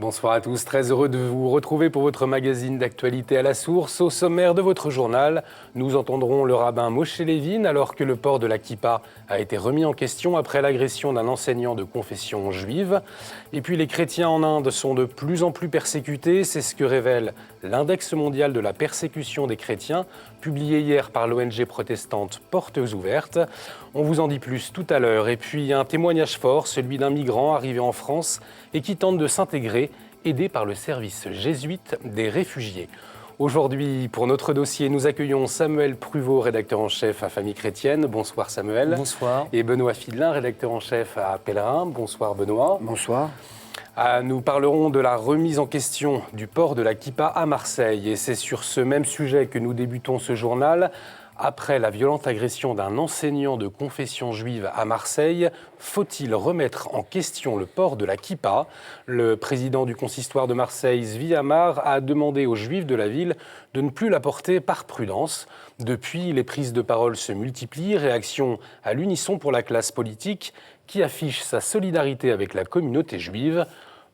Bonsoir à tous, très heureux de vous retrouver pour votre magazine d'actualité à la source. Au sommaire de votre journal, nous entendrons le rabbin Moshe Levin alors que le port de la kippa a été remis en question après l'agression d'un enseignant de confession juive. Et puis les chrétiens en Inde sont de plus en plus persécutés, c'est ce que révèle l'index mondial de la persécution des chrétiens, publié hier par l'ONG protestante Portes Ouvertes. On vous en dit plus tout à l'heure. Et puis un témoignage fort, celui d'un migrant arrivé en France et qui tente de s'intégrer, aidé par le service jésuite des réfugiés. Aujourd'hui, pour notre dossier, nous accueillons Samuel Pruvot, rédacteur en chef à Famille Chrétienne. Bonsoir Samuel. Bonsoir. Et Benoît Fidelin, rédacteur en chef à Pèlerin. Bonsoir Benoît. Bonsoir. Nous parlerons de la remise en question du port de la kippa à Marseille. Et c'est sur ce même sujet que nous débutons ce journal. Après la violente agression d'un enseignant de confession juive à Marseille, faut-il remettre en question le port de la kippa ? Le président du consistoire de Marseille, Zvi Amar, a demandé aux juifs de la ville de ne plus la porter par prudence. Depuis, les prises de parole se multiplient, réaction à l'unisson pour la classe politique qui affiche sa solidarité avec la communauté juive.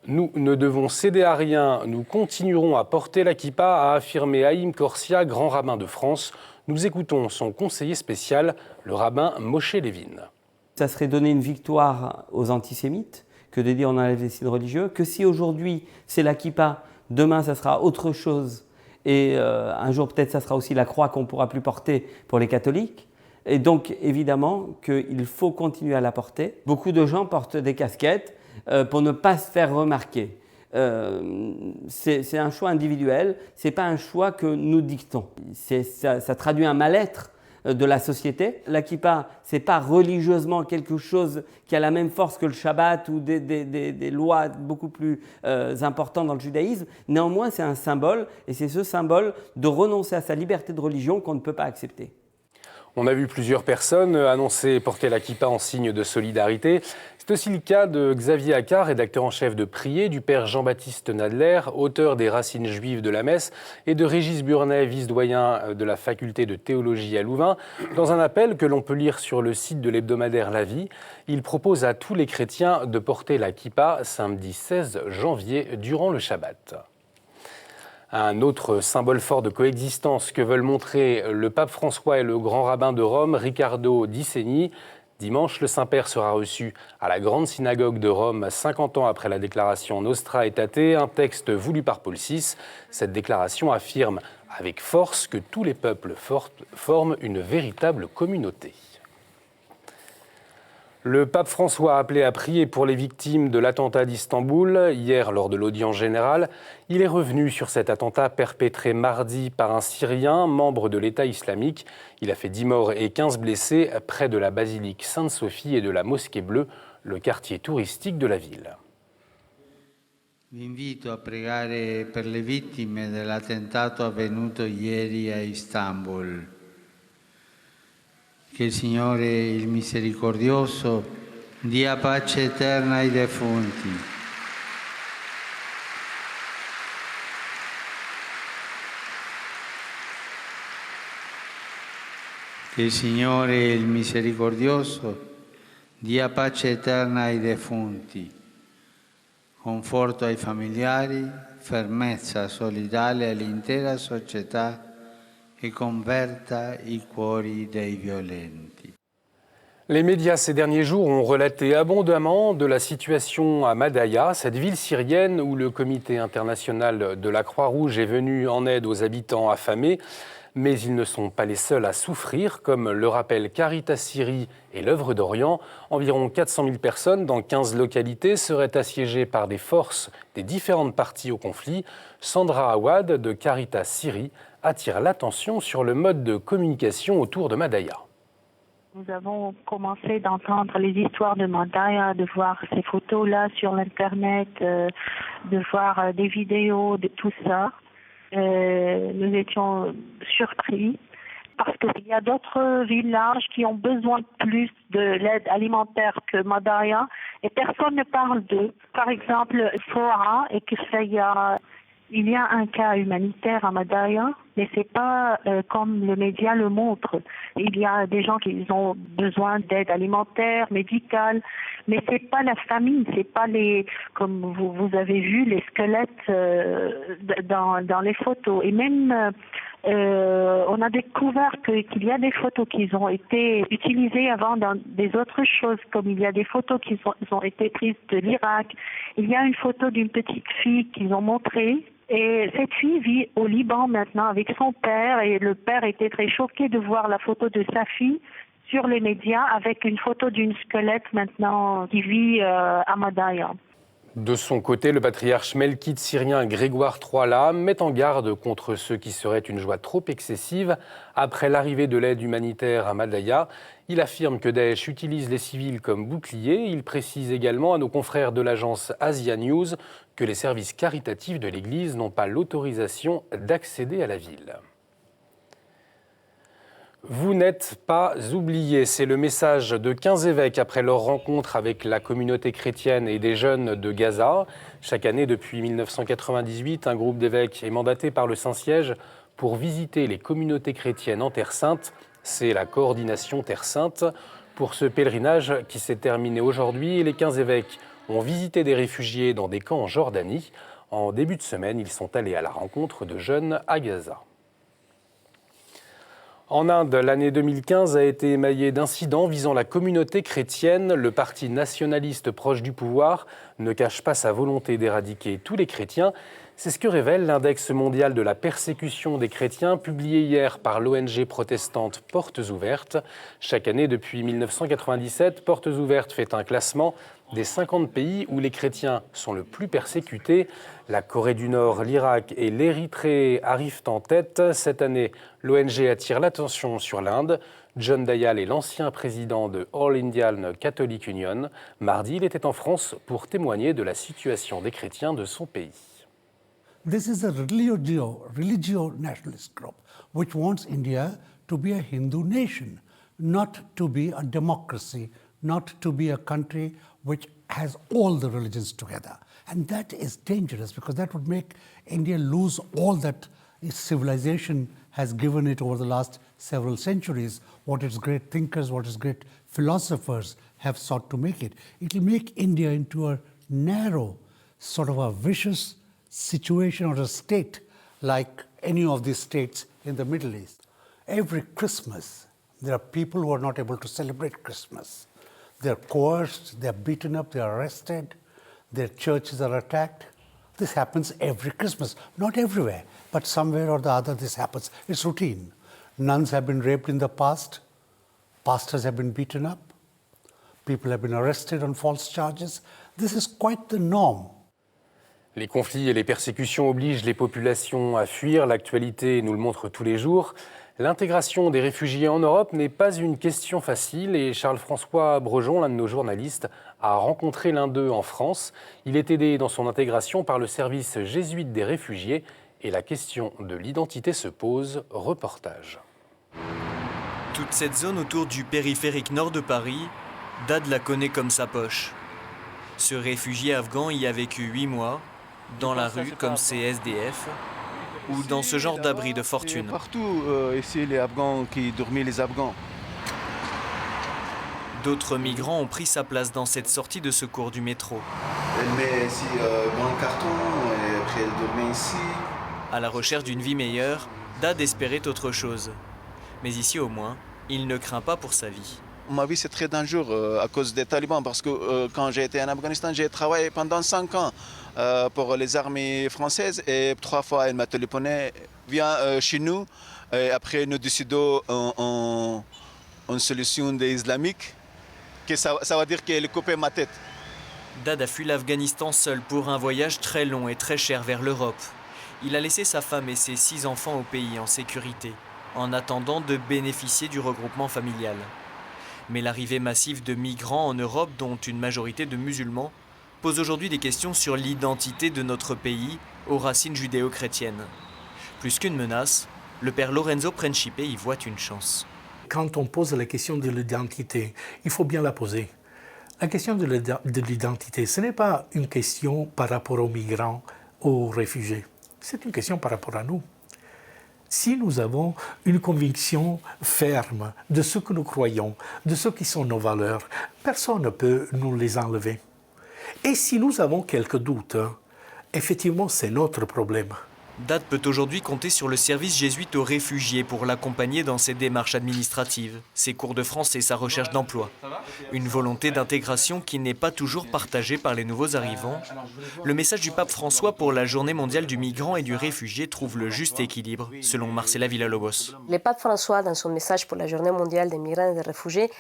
Nous ne devons céder à rien, nous continuerons à porter la kippa, a affirmé Haïm Korsia, grand rabbin de France. Nous écoutons son conseiller spécial, le rabbin Moshe Levin. Ça serait donner une victoire aux antisémites que de dire on enlève les signes religieux, que si aujourd'hui c'est la kippa, demain ça sera autre chose et un jour peut-être ça sera aussi la croix qu'on ne pourra plus porter pour les catholiques. Et donc évidemment qu'il faut continuer à la porter. Beaucoup de gens portent des casquettes pour ne pas se faire remarquer. C'est un choix individuel, ce n'est pas un choix que nous dictons. Ça traduit un mal-être de la société. La kippa, ce n'est pas religieusement quelque chose qui a la même force que le Shabbat ou des lois beaucoup plus importantes dans le judaïsme. Néanmoins, c'est un symbole, et c'est ce symbole de renoncer à sa liberté de religion qu'on ne peut pas accepter. On a vu plusieurs personnes annoncer porter la kippa en signe de solidarité. C'est aussi le cas de Xavier Accard, rédacteur en chef de Prier, du père Jean-Baptiste Nadler, auteur des Racines juives de la messe, et de Régis Burnet, vice-doyen de la faculté de théologie à Louvain. Dans un appel que l'on peut lire sur le site de l'hebdomadaire La Vie, il propose à tous les chrétiens de porter la kippa samedi 16 janvier durant le Shabbat. Un autre symbole fort de coexistence que veulent montrer le pape François et le grand rabbin de Rome, Riccardo Di Segni. Dimanche, le Saint-Père sera reçu à la grande synagogue de Rome, 50 ans après la déclaration Nostra Aetate, un texte voulu par Paul VI. Cette déclaration affirme avec force que tous les peuples forment une véritable communauté. Le pape François a appelé à prier pour les victimes de l'attentat d'Istanbul. Hier, lors de l'audience générale, il est revenu sur cet attentat perpétré mardi par un Syrien, membre de l'État islamique. Il a fait 10 morts et 15 blessés près de la basilique Sainte-Sophie et de la Mosquée Bleue, le quartier touristique de la ville. Vi invito a pregare per le vittime dell'attentato avvenuto ieri a Istanbul. Che il Signore, il misericordioso, dia pace eterna ai defunti. Che il Signore, il misericordioso, dia pace eterna ai defunti, conforto ai familiari, fermezza solidale all'intera società et converta i cuori dei violenti. Les médias ces derniers jours ont relaté abondamment de la situation à Madaya, cette ville syrienne où le comité international de la Croix-Rouge est venu en aide aux habitants affamés. Mais ils ne sont pas les seuls à souffrir, comme le rappellent Caritas Syrie et l'Œuvre d'Orient. Environ 400 000 personnes dans 15 localités seraient assiégées par des forces des différentes parties au conflit. Sandra Awad de Caritas Syrie attire l'attention sur le mode de communication autour de Madaya. Nous avons commencé d'entendre les histoires de Madaya, de voir ces photos-là sur l'Internet, de voir des vidéos, de tout ça. Nous étions surpris parce qu'il y a d'autres villages qui ont besoin plus de l'aide alimentaire que Madaya et personne ne parle d'eux. Par exemple, Fora et Kefaya, il y a un cas humanitaire à Madaya mais c'est pas comme le média le montre. Il y a des gens qui ont besoin d'aide alimentaire, médicale, mais c'est pas la famine, c'est pas les, comme vous avez vu, les squelettes dans les photos. Et même on a découvert qu'il y a des photos qui ont été utilisées avant dans des autres choses, comme il y a des photos qui ont été prises de l'Irak. Il y a une photo d'une petite fille qu'ils ont montrée. Et cette fille vit au Liban maintenant avec son père, et le père était très choqué de voir la photo de sa fille sur les médias avec une photo d'une squelette maintenant qui vit à Madaya. De son côté, le patriarche melkite syrien Grégoire III met en garde contre ce qui serait une joie trop excessive. Après l'arrivée de l'aide humanitaire à Madaya, il affirme que Daesh utilise les civils comme boucliers. Il précise également à nos confrères de l'agence Asia News que les services caritatifs de l'Église n'ont pas l'autorisation d'accéder à la ville. Vous n'êtes pas oubliés, c'est le message de 15 évêques après leur rencontre avec la communauté chrétienne et des jeunes de Gaza. Chaque année, depuis 1998, un groupe d'évêques est mandaté par le Saint-Siège pour visiter les communautés chrétiennes en Terre Sainte. C'est la coordination Terre Sainte. Pour ce pèlerinage qui s'est terminé aujourd'hui, les 15 évêques ont visité des réfugiés dans des camps en Jordanie. En début de semaine, ils sont allés à la rencontre de jeunes à Gaza. En Inde, l'année 2015 a été émaillée d'incidents visant la communauté chrétienne. Le parti nationaliste proche du pouvoir ne cache pas sa volonté d'éradiquer tous les chrétiens. C'est ce que révèle l'index mondial de la persécution des chrétiens, publié hier par l'ONG protestante Portes Ouvertes. Chaque année, depuis 1997, Portes Ouvertes fait un classement des 50 pays où les chrétiens sont le plus persécutés. La Corée du Nord, l'Irak et l'Érythrée arrivent en tête. Cette année, l'ONG attire l'attention sur l'Inde. John Dayal est l'ancien président de All Indian Catholic Union. Mardi, il était en France pour témoigner de la situation des chrétiens de son pays. This is a religio nationalist group which wants India to be a Hindu nation, not to be a democracy, not to be a country which has all the religions together. And that is dangerous because that would make India lose all that its civilization has given it over the last several centuries, what its great thinkers, what its great philosophers have sought to make it. It will make India into a narrow, sort of a vicious situation or a state like any of these states in the Middle East. Every Christmas, there are people who are not able to celebrate Christmas. They're coerced, they're beaten up, they're arrested, their churches are attacked. This happens every Christmas, not everywhere, but somewhere or the other this happens. It's routine. Nuns have been raped in the past, pastors have been beaten up, people have been arrested on false charges. This is quite the norm. Les conflits et les persécutions obligent les populations à fuir. L'actualité nous le montre tous les jours. L'intégration des réfugiés en Europe n'est pas une question facile et Charles-François Brejon, l'un de nos journalistes, a rencontré l'un d'eux en France. Il est aidé dans son intégration par le service jésuite des réfugiés et la question de l'identité se pose. Reportage. Toute cette zone autour du périphérique nord de Paris, Dad la connaît comme sa poche. Ce réfugié afghan y a vécu 8 mois, dans la rue comme ces SDF, ou dans ce genre d'abri de fortune. Partout, ici, les Afghans qui dormaient, les Afghans. D'autres migrants ont pris sa place dans cette sortie de secours du métro. Elle met ici dans le carton, et après elle dormait ici. À la recherche d'une vie meilleure, Dad espérait autre chose. Mais ici au moins, il ne craint pas pour sa vie. Ma vie c'est très dangereux à cause des talibans parce que quand j'ai été en Afghanistan, j'ai travaillé pendant 5 ans pour les armées françaises et 3 fois elle m'a téléphoné, viens chez nous et après nous décidons une solution islamique que ça va dire qu'elle coupait ma tête. Dad a fui l'Afghanistan seul pour un voyage très long et très cher vers l'Europe. Il a laissé sa femme et ses 6 enfants au pays en sécurité, en attendant de bénéficier du regroupement familial. Mais l'arrivée massive de migrants en Europe, dont une majorité de musulmans, pose aujourd'hui des questions sur l'identité de notre pays aux racines judéo-chrétiennes. Plus qu'une menace, le père Lorenzo Principe y voit une chance. Quand on pose la question de l'identité, il faut bien la poser. La question de l'identité, ce n'est pas une question par rapport aux migrants, aux réfugiés. C'est une question par rapport à nous. Si nous avons une conviction ferme de ce que nous croyons, de ce qui sont nos valeurs, personne ne peut nous les enlever. Et si nous avons quelques doutes, effectivement, c'est notre problème. Date peut aujourd'hui compter sur le service jésuite aux réfugiés pour l'accompagner dans ses démarches administratives, ses cours de français et sa recherche d'emploi. Une volonté d'intégration qui n'est pas toujours partagée par les nouveaux arrivants. Le message du pape François pour la journée mondiale du migrant et du réfugié trouve le juste équilibre, selon Marcela Villalobos. Le pape François, dans son message pour la journée mondiale des migrants et des réfugiés,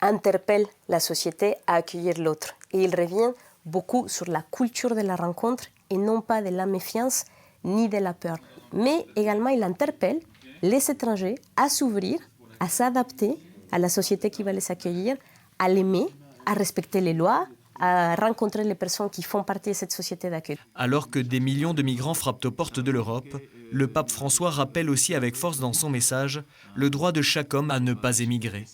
interpelle la société à accueillir l'autre. Et il revient beaucoup sur la culture de la rencontre et non pas de la méfiance ni de la peur. Mais également, il interpelle les étrangers à s'ouvrir, à s'adapter à la société qui va les accueillir, à l'aimer, à respecter les lois, à rencontrer les personnes qui font partie de cette société d'accueil. Alors que des millions de migrants frappent aux portes de l'Europe, le pape François rappelle aussi avec force dans son message le droit de chaque homme à ne pas émigrer.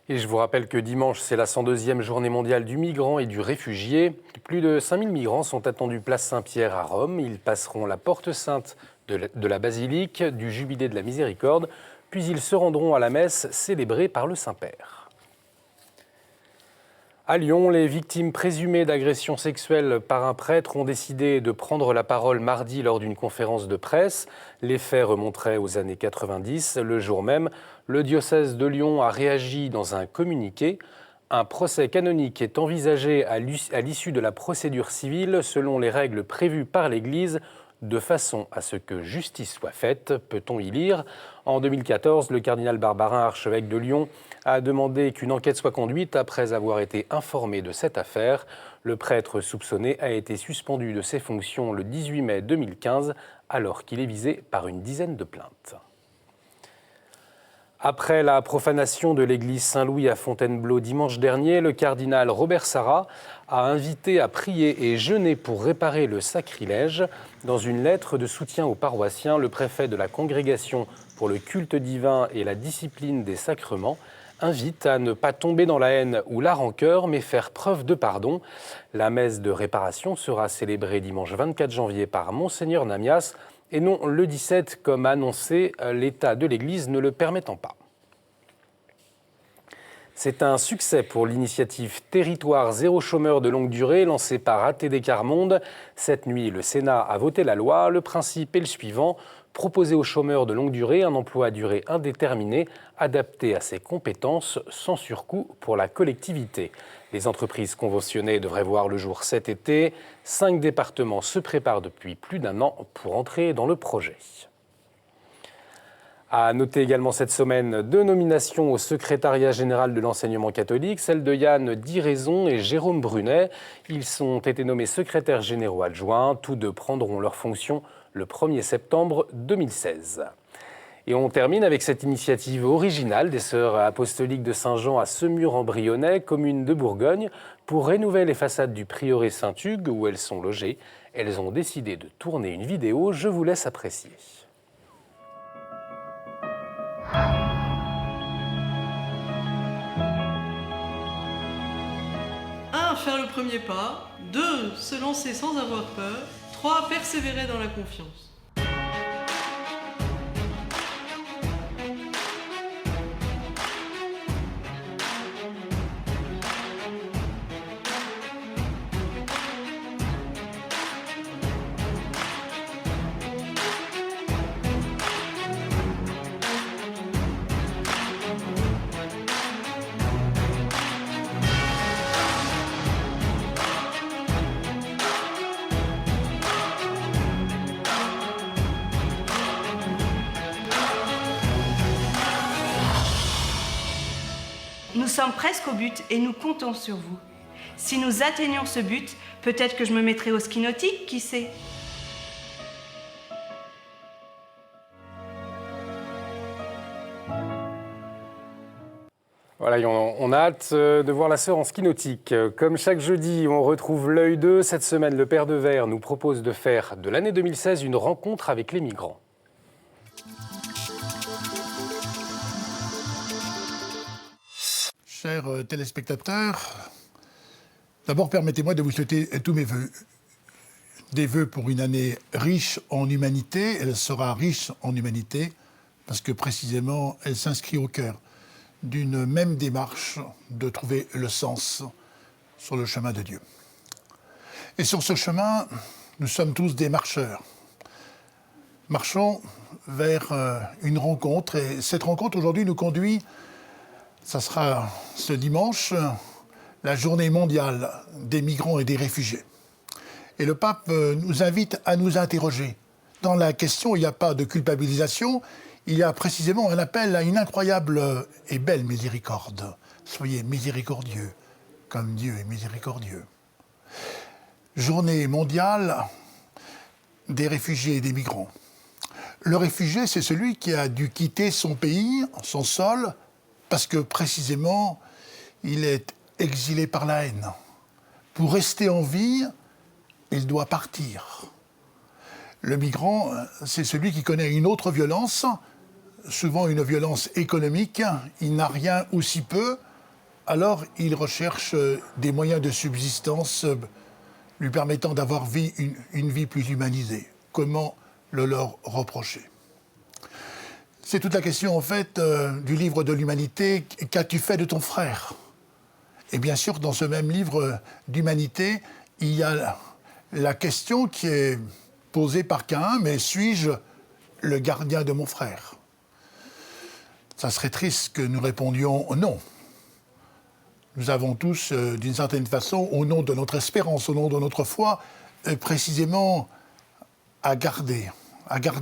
Et je vous rappelle que dimanche, c'est la 102e journée mondiale du migrant et du réfugié. Plus de 5000 migrants sont attendus place Saint-Pierre à Rome. Ils passeront la porte sainte de la basilique du Jubilé de la Miséricorde, puis ils se rendront à la messe célébrée par le Saint-Père. À Lyon, les victimes présumées d'agressions sexuelles par un prêtre ont décidé de prendre la parole mardi lors d'une conférence de presse. Les faits remonteraient aux années 90. Le jour même, le diocèse de Lyon a réagi dans un communiqué. Un procès canonique est envisagé à l'issue de la procédure civile selon les règles prévues par l'Église, de façon à ce que justice soit faite, peut-on y lire. En 2014, le cardinal Barbarin, archevêque de Lyon, a demandé qu'une enquête soit conduite après avoir été informé de cette affaire. Le prêtre soupçonné a été suspendu de ses fonctions le 18 mai 2015, alors qu'il est visé par une dizaine de plaintes. Après la profanation de l'église Saint-Louis à Fontainebleau dimanche dernier, le cardinal Robert Sarrat a invité à prier et jeûner pour réparer le sacrilège. Dans une lettre de soutien aux paroissiens, le préfet de la Congrégation pour le culte divin et la discipline des sacrements invite à ne pas tomber dans la haine ou la rancœur, mais faire preuve de pardon. La messe de réparation sera célébrée dimanche 24 janvier par Monseigneur Namias, et non le 17 comme annoncé, l'état de l'Église ne le permettant pas. C'est un succès pour l'initiative Territoire zéro chômeur de longue durée lancée par ATD Quart Monde. Cette nuit, le Sénat a voté la loi. Le principe est le suivant: proposer aux chômeurs de longue durée un emploi à durée indéterminée, adapté à ses compétences, sans surcoût pour la collectivité. Les entreprises conventionnées devraient voir le jour cet été. 5 départements se préparent depuis plus d'1 an pour entrer dans le projet. À noter également cette semaine 2 nominations au secrétariat général de l'enseignement catholique, celle de Yann Diraison et Jérôme Brunet. Ils ont été nommés secrétaires généraux adjoints. Tous deux prendront leurs fonctions le 1er septembre 2016. Et on termine avec cette initiative originale des Sœurs apostoliques de Saint-Jean à Semur-en-Brionnais, commune de Bourgogne. Pour rénover les façades du prieuré Saint-Hugues où elles sont logées, elles ont décidé de tourner une vidéo. Je vous laisse apprécier. Faire le premier pas. 2. Se lancer sans avoir peur. 3. Persévérer dans la confiance. Nous sommes presque au but et nous comptons sur vous. Si nous atteignons ce but, peut-être que je me mettrai au ski nautique, qui sait ? Voilà, on a hâte de voir la sœur en ski nautique. Comme chaque jeudi, on retrouve l'œil 2. Cette semaine, le Père de Verre nous propose de faire de l'année 2016 une rencontre avec les migrants. Chers téléspectateurs, d'abord permettez-moi de vous souhaiter tous mes vœux. des vœux pour une année riche en humanité. Elle sera riche en humanité parce que précisément, elle s'inscrit au cœur d'une même démarche de trouver le sens sur le chemin de Dieu. Et sur ce chemin, nous sommes tous des marcheurs. Marchons vers une rencontre. Et cette rencontre, aujourd'hui, nous conduit, ça sera ce dimanche, la journée mondiale des migrants et des réfugiés. Et le pape nous invite à nous interroger. Dans la question, il n'y a pas de culpabilisation, il y a précisément un appel à une incroyable et belle miséricorde. Soyez miséricordieux, comme Dieu est miséricordieux. Journée mondiale des réfugiés et des migrants. Le réfugié, c'est celui qui a dû quitter son pays, son sol, parce que précisément, il est exilé par la haine. Pour rester en vie, il doit partir. Le migrant, c'est celui qui connaît une autre violence, souvent une violence économique. Il n'a rien ou si peu, alors il recherche des moyens de subsistance lui permettant d'avoir une vie plus humanisée. Comment le leur reprocher? C'est toute la question, en fait, du livre de l'humanité. Qu'as-tu fait de ton frère? Et bien sûr, dans ce même livre d'humanité, il y a la question qui est posée par Caïn, mais suis-je le gardien de mon frère? Ça serait triste que nous répondions non. Nous avons tous, d'une certaine façon, au nom de notre espérance, au nom de notre foi, précisément à garder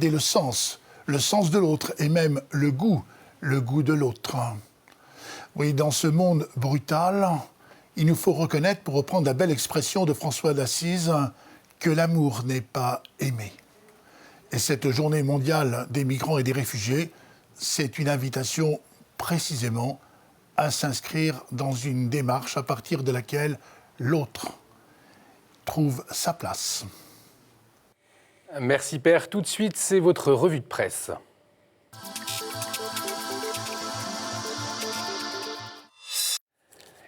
le sens de l'autre et même le goût de l'autre. Oui, dans ce monde brutal, il nous faut reconnaître, pour reprendre la belle expression de François d'Assise, que l'amour n'est pas aimé. Et cette journée mondiale des migrants et des réfugiés, c'est une invitation précisément à s'inscrire dans une démarche à partir de laquelle l'autre trouve sa place. Merci Père. Tout de suite, c'est votre revue de presse.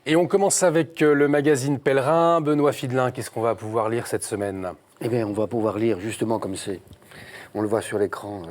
Et on commence avec le magazine Pèlerin. Benoît Fidelin, qu'est-ce qu'on va pouvoir lire cette semaine? Eh bien, on va pouvoir lire justement comme c'est. On le voit sur l'écran,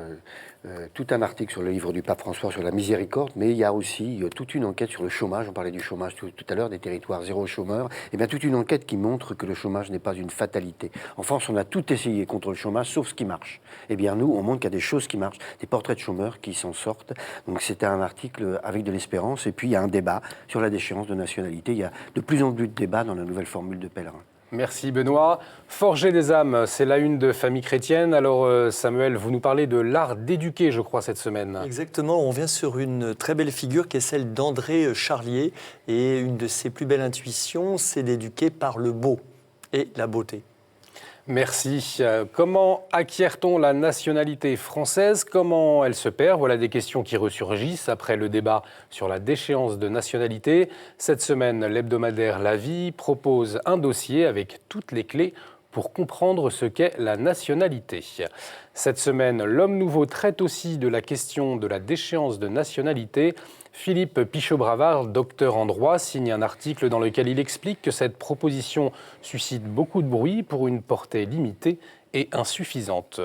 tout un article sur le livre du pape François sur la miséricorde, mais il y a aussi toute une enquête sur le chômage. On parlait du chômage tout à l'heure, des territoires zéro chômeur. Eh bien, toute une enquête qui montre que le chômage n'est pas une fatalité. En France, on a tout essayé contre le chômage, sauf ce qui marche. Eh bien, nous, on montre qu'il y a des choses qui marchent, des portraits de chômeurs qui s'en sortent. Donc, c'était un article avec de l'espérance. Et puis, il y a un débat sur la déchéance de nationalité. Il y a de plus en plus de débats dans la nouvelle formule de Pèlerin. Merci Benoît. Forger des âmes, c'est la une de Famille Chrétienne. Alors Samuel, vous nous parlez de l'art d'éduquer, je crois, cette semaine. Exactement, on vient sur une très belle figure qui est celle d'André Charlier. Et une de ses plus belles intuitions, c'est d'éduquer par le beau et la beauté. Merci. Comment acquiert-on la nationalité française? Comment elle se perd? Voilà des questions qui ressurgissent après le débat sur la déchéance de nationalité. Cette semaine, l'hebdomadaire La Vie propose un dossier avec toutes les clés pour comprendre ce qu'est la nationalité. Cette semaine, L'Homme Nouveau traite aussi de la question de la déchéance de nationalité. Philippe Pichot-Bravard, docteur en droit, signe un article dans lequel il explique que cette proposition suscite beaucoup de bruit pour une portée limitée et insuffisante.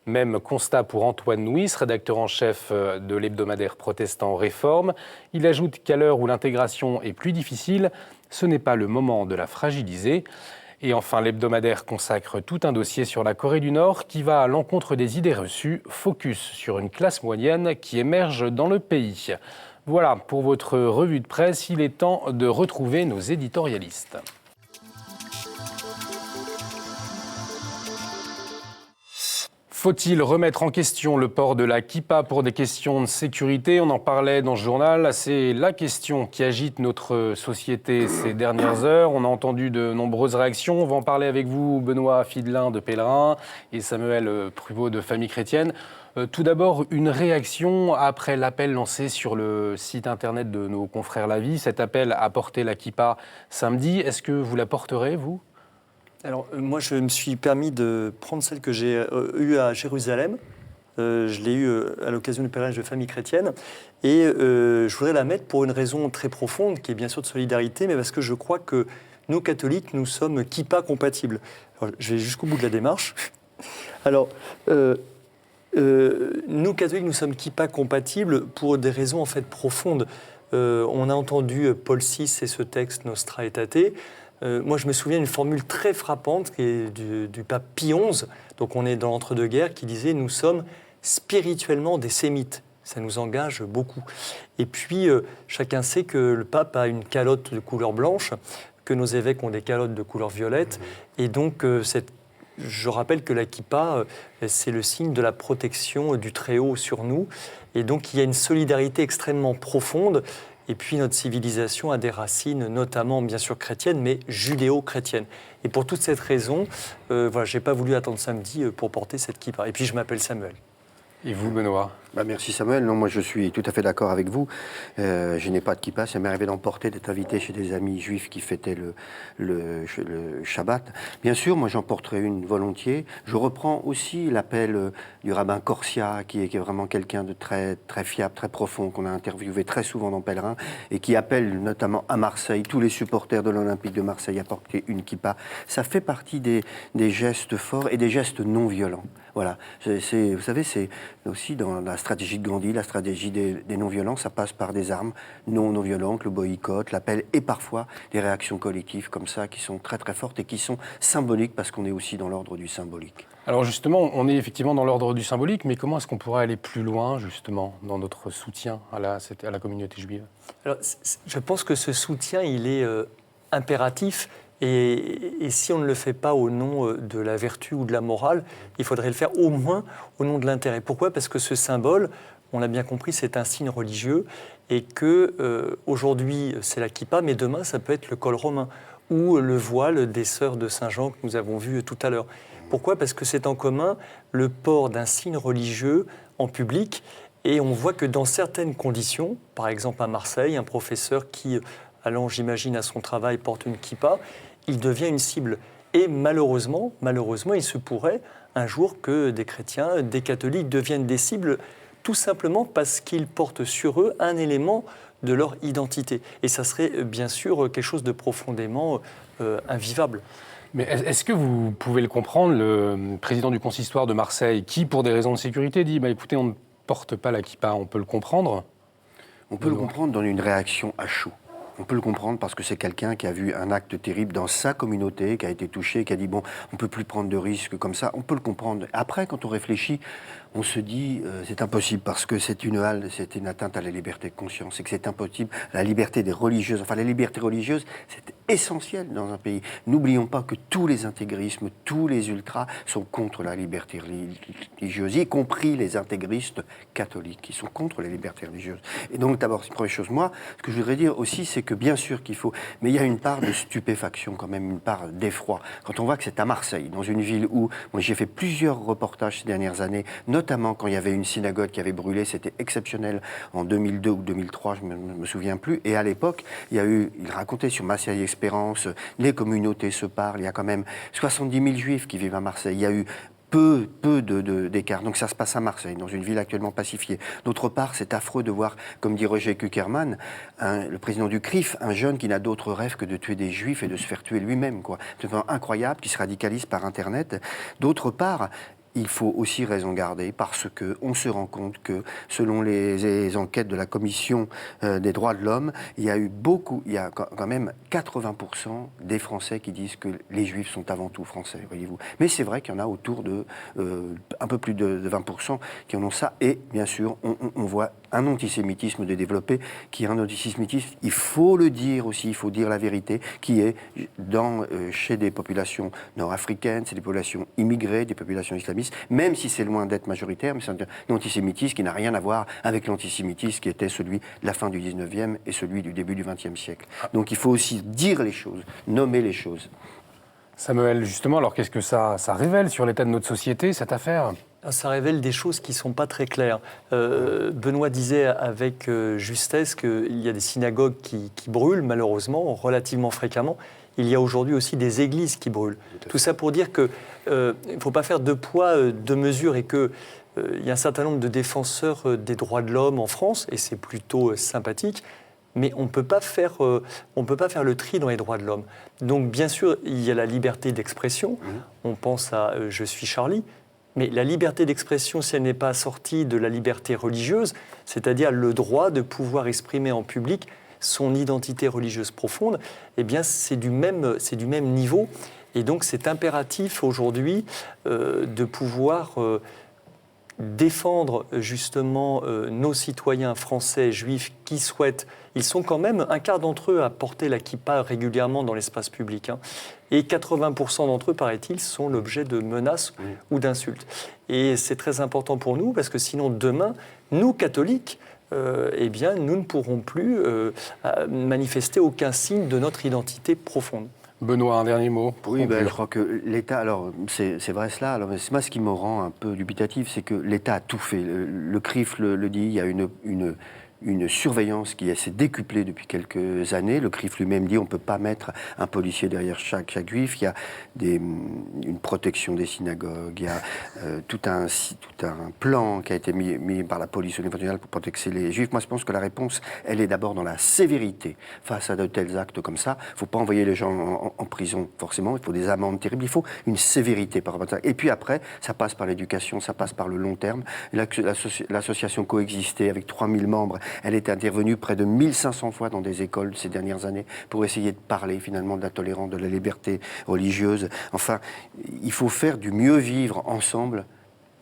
Même constat pour Antoine Nuis, rédacteur en chef de l'hebdomadaire protestant Réforme. Il ajoute qu'à l'heure où l'intégration est plus difficile, ce n'est pas le moment de la fragiliser. Et enfin, l'hebdomadaire consacre tout un dossier sur la Corée du Nord qui va à l'encontre des idées reçues, focus sur une classe moyenne qui émerge dans le pays. Voilà, pour votre revue de presse, il est temps de retrouver nos éditorialistes. Faut-il remettre en question le port de la kippa pour des questions de sécurité? On en parlait dans ce journal. C'est la question qui agite notre société ces dernières heures. On a entendu de nombreuses réactions. On va en parler avec vous, Benoît Fidelin de Pèlerin et Samuel Pruvot de Famille Chrétienne. Tout d'abord, une réaction après l'appel lancé sur le site internet de nos confrères La Vie. Cet appel a porté la kippa samedi. Est-ce que vous la porterez, vous ? Alors, moi, je me suis permis de prendre celle que j'ai eue à Jérusalem. Je l'ai eue à l'occasion du pèlerinage de Famille Chrétienne. Et je voudrais la mettre pour une raison très profonde, qui est bien sûr de solidarité, mais parce que je crois que nous, catholiques, nous sommes kippa compatibles. Alors, je vais jusqu'au bout de la démarche. Alors, nous, catholiques, nous sommes kippa compatibles pour des raisons en fait profondes. On a entendu Paul VI et ce texte Nostra Aetate. Moi, je me souviens d'une formule très frappante qui est du pape Pie XI, donc on est dans l'entre-deux-guerres, qui disait « Nous sommes spirituellement des sémites ». Ça nous engage beaucoup. Et puis, chacun sait que le pape a une calotte de couleur blanche, que nos évêques ont des calottes de couleur violette. Et donc, je rappelle que la kippa, c'est le signe de la protection du Très-Haut sur nous. Et donc, il y a une solidarité extrêmement profonde. Et puis, notre civilisation a des racines, notamment, bien sûr, chrétiennes, mais judéo-chrétiennes. Et pour toute cette raison, voilà, je n'ai pas voulu attendre samedi pour porter cette kippa. Et puis, je m'appelle Samuel. Et vous, Benoît? Merci Samuel. Non, moi je suis tout à fait d'accord avec vous. Je n'ai pas de kippa. Ça m'est arrivé d'en porter, d'être invité chez des amis juifs qui fêtaient le Shabbat. Bien sûr, moi j'en porterai une volontiers. Je reprends aussi l'appel du rabbin Corsia, qui est vraiment quelqu'un de très, très fiable, très profond, qu'on a interviewé très souvent dans Pèlerin, et qui appelle notamment à Marseille tous les supporters de l'Olympique de Marseille à porter une kippa. Ça fait partie des gestes forts et des gestes non violents. Voilà. Vous savez, c'est aussi dans la stratégie de Gandhi, la stratégie des non-violents, ça passe par des armes non violentes, le boycott, l'appel, et parfois des réactions collectives comme ça qui sont très très fortes et qui sont symboliques parce qu'on est aussi dans l'ordre du symbolique. Alors justement, on est effectivement dans l'ordre du symbolique, mais comment est-ce qu'on pourrait aller plus loin justement dans notre soutien à la communauté juive? Alors, je pense que ce soutien, il est impératif. Et si on ne le fait pas au nom de la vertu ou de la morale, il faudrait le faire au moins au nom de l'intérêt. Pourquoi? Parce que ce symbole, on l'a bien compris, c'est un signe religieux et que aujourd'hui c'est la kippa, mais demain ça peut être le col romain ou le voile des sœurs de Saint-Jean que nous avons vu tout à l'heure. Pourquoi? Parce que c'est en commun le port d'un signe religieux en public et on voit que dans certaines conditions, par exemple à Marseille, un professeur qui, allant j'imagine à son travail, porte une kippa, il devient une cible. Et malheureusement, il se pourrait un jour que des chrétiens, des catholiques deviennent des cibles tout simplement parce qu'ils portent sur eux un élément de leur identité. Et ça serait bien sûr quelque chose de profondément invivable. Mais est-ce que vous pouvez le comprendre, le président du consistoire de Marseille, qui, pour des raisons de sécurité, dit écoutez, on ne porte pas la kippa, on peut le comprendre? On peut le comprendre dans une réaction à chaud. On peut le comprendre parce que c'est quelqu'un qui a vu un acte terrible dans sa communauté, qui a été touché, qui a dit bon, on ne peut plus prendre de risques comme ça. On peut le comprendre. Après, quand on réfléchit, on se dit c'est impossible parce que c'est une atteinte à la liberté de conscience et que c'est impossible. La liberté des religieuses, enfin la liberté religieuse, c'est essentiel dans un pays. N'oublions pas que tous les intégrismes, tous les ultras sont contre la liberté religieuse, y compris les intégristes catholiques qui sont contre les libertés religieuses. Et donc d'abord, c'est la première chose. Moi, ce que je voudrais dire aussi, c'est que bien sûr qu'il faut, mais il y a une part de stupéfaction quand même, une part d'effroi. Quand on voit que c'est à Marseille, dans une ville où, moi j'ai fait plusieurs reportages ces dernières années, notamment quand il y avait une synagogue qui avait brûlé, c'était exceptionnel en 2002 ou 2003, je ne me souviens plus, et à l'époque, il racontait sur Marseille Espérance, les communautés se parlent, il y a quand même 70 000 juifs qui vivent à Marseille, il y a eu peu d'écart. Donc ça se passe à Marseille, dans une ville actuellement pacifiée. D'autre part, c'est affreux de voir, comme dit Roger Kuckerman, le président du CRIF, un jeune qui n'a d'autre rêve que de tuer des juifs et de se faire tuer lui-même, quoi. C'est vraiment incroyable, qui se radicalise par Internet. D'autre part, il faut aussi raison garder parce qu'on se rend compte que, selon les enquêtes de la Commission des droits de l'homme, il y a quand même 80% des Français qui disent que les Juifs sont avant tout Français, voyez-vous. Mais c'est vrai qu'il y en a autour de un peu plus de 20% qui en ont ça. Et bien sûr, on voit un antisémitisme de développé, qui est un antisémitisme, il faut le dire aussi, il faut dire la vérité, qui est chez des populations nord-africaines, c'est des populations immigrées, des populations islamistes, même si c'est loin d'être majoritaire, mais c'est un antisémitisme qui n'a rien à voir avec l'antisémitisme qui était celui de la fin du 19e et celui du début du 20e siècle. Donc il faut aussi dire les choses, nommer les choses. Samuel, justement, alors qu'est-ce que ça révèle sur l'état de notre société, cette affaire ? Ça révèle des choses qui ne sont pas très claires. Benoît disait avec justesse qu'il y a des synagogues qui brûlent, malheureusement, relativement fréquemment. Il y a aujourd'hui aussi des églises qui brûlent. Tout ça pour dire qu'il ne faut pas faire deux poids, deux mesures, et qu'il y a un certain nombre de défenseurs des droits de l'homme en France, et c'est plutôt sympathique, mais on ne peut pas faire le tri dans les droits de l'homme. Donc bien sûr, il y a la liberté d'expression. On pense à « je suis Charlie », mais la liberté d'expression, si elle n'est pas assortie de la liberté religieuse, c'est-à-dire le droit de pouvoir exprimer en public son identité religieuse profonde, eh bien c'est du même niveau. Et donc c'est impératif aujourd'hui de pouvoir défendre justement nos citoyens français, juifs, qui souhaitent, ils sont quand même un quart d'entre eux à porter la kippa régulièrement dans l'espace public. Et 80% d'entre eux, paraît-il, sont l'objet de menaces ou d'insultes. Et c'est très important pour nous, parce que sinon demain, nous, catholiques, eh bien, nous ne pourrons plus manifester aucun signe de notre identité profonde. Benoît, un dernier mot. Oui, je crois que l'État, alors c'est vrai cela, alors, c'est moi ce qui me rend un peu dubitatif, c'est que l'État a tout fait. Le CRIF le dit, il y a une surveillance qui s'est décuplée depuis quelques années. Le CRIF lui-même dit on ne peut pas mettre un policier derrière chaque juif. Il y a une protection des synagogues. Il y a tout un plan qui a été mis par la police au niveau national pour protéger les juifs. Moi, je pense que la réponse, elle est d'abord dans la sévérité face à de tels actes comme ça. Il ne faut pas envoyer les gens en prison, forcément. Il faut des amendes terribles. Il faut une sévérité par rapport à ça. Et puis après, ça passe par l'éducation, ça passe par le long terme. L'association Coexister, avec 3000 membres, elle est intervenue près de 1500 fois dans des écoles ces dernières années pour essayer de parler finalement de la tolérance, de la liberté religieuse. Enfin, il faut faire du mieux vivre ensemble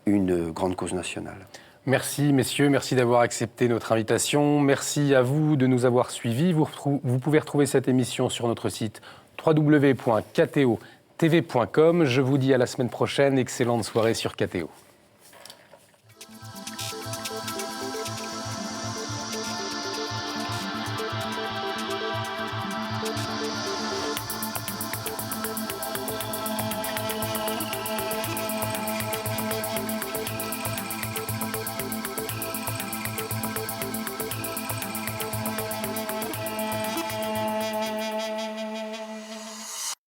une grande cause nationale. Merci messieurs, merci d'avoir accepté notre invitation. Merci à vous de nous avoir suivis. Vous pouvez retrouver cette émission sur notre site www.kto.tv.com. Je vous dis à la semaine prochaine. Excellente soirée sur KTO.